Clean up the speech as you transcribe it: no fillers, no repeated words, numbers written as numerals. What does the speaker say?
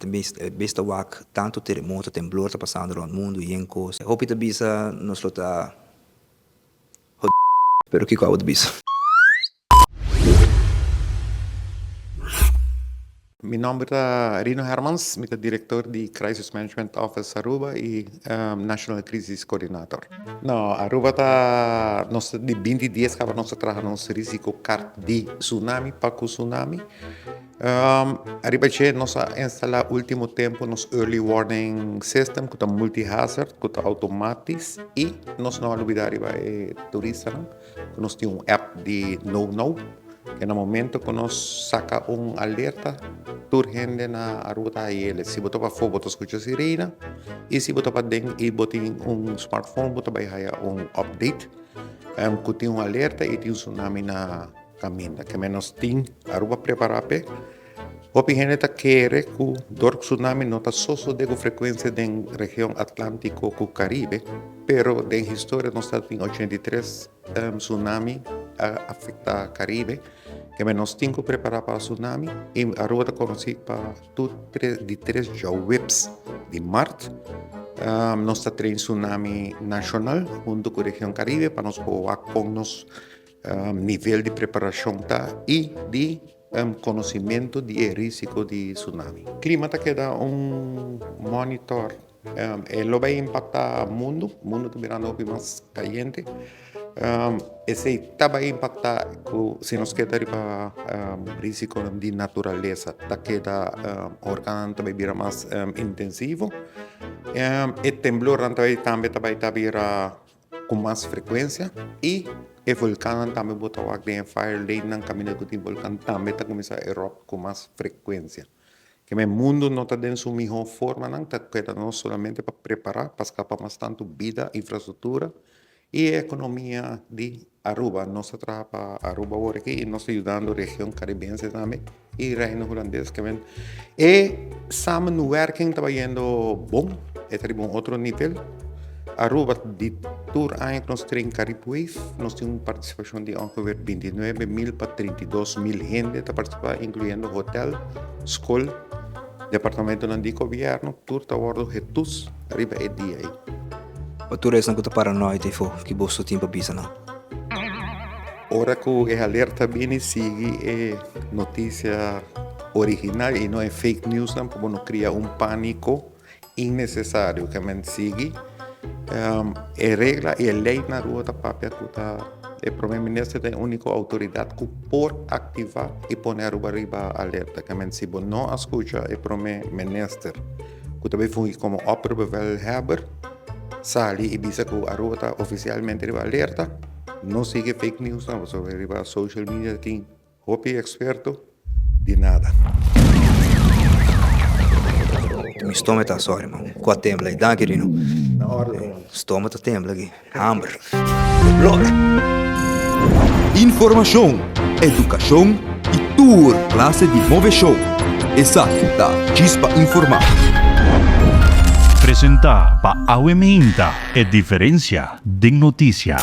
bisa, besta wak, tanto terremoto, temblor tá passando no mundo e em coisa. Hope tá bisa, nós tá pero que qual bisa. Meu nome é Rino Hermans, eu sou diretor de Crisis Management Office Aruba e National Crisis Coordinator. Não, Aruba está de 20 dias que nós trabalhamos no risco de tsunami, para o tsunami. Arriba nós instalamos no último tempo nos Early Warning System, que é multi-hazard, que é automático, e nós não olvidamos arriba turista, que nós temos app de No, que no momento que nós saca alerta, urgente na ruta a ele. Se você para fora, você escuta a sirena, e se você para dentro e você tem smartphone, você vai ter update, que tem alerta e tem tsunami na caminho. Que menos tem a ruta preparada. O gente quer que o tsunami não está só de frequência da região Atlântico e Caribe, pero na história nós temos 83 tsunami afeta Caribe, que menos 5 preparar para tsunami, e a rua está conhecida para de 3 whips de Marte. Nós temos tsunami nacional, junto com a região Caribe, para nós poder com nosso nível de preparação e de conhecimento de risco de tsunami. O clima queda monitor. Ele vai impactar o mundo está virando mais caliente. Esse também impacta se nos queda para risco de natureza, queda organo também vira mais intensivo. E temblor também vira com mais frequência e o vulcão também botou a fire lane no caminho do vulcão também começa a erupcionar com mais frequência. Que o mundo não está dando sua melhor forma, não está queda não somente para preparar, para escapar mais tanto vida, infraestrutura e a economia de Aruba. Nós trabalhamos para Aruba aqui e nós ajudando a região caribense também e reino holandês que vem. E samenwerking está indo bom, é outro nível. Aruba, de tour anos nós temos Caribe Wave, nós temos uma participação de ongeveer 29.000 para 32.000 gente que participa, incluindo hotel, escola, departamento de governo, tour está ordo retus, arriba é dia aí. O tour é não que paranoide e for que bolso tempo bisa não. Ora que o alerta bem sigue notícia original e não é fake news, não para não criar pânico innecessário que me sigue. Regla e lei na rua da papel que o primeiro-ministro é a única autoridade que pode ativar e pôr a Aruba alerta. Que se você não escuta o primeiro-ministro, que também foi como opperbevelhebber, sali e diz que a Aruba está oficialmente alerta, não siga fake news, não, você vai arribar a social media, tem hopi experto, de nada. Meu estômago está só, irmão. Com a tembla aí, dá, querido? Na hora. Estômago está tembla aqui. Hambre. Blood. Informação, educação e tour classe de Move Show. Exato, da Chispa Informar. Apresentar para Auemeinta é diferença de notícia.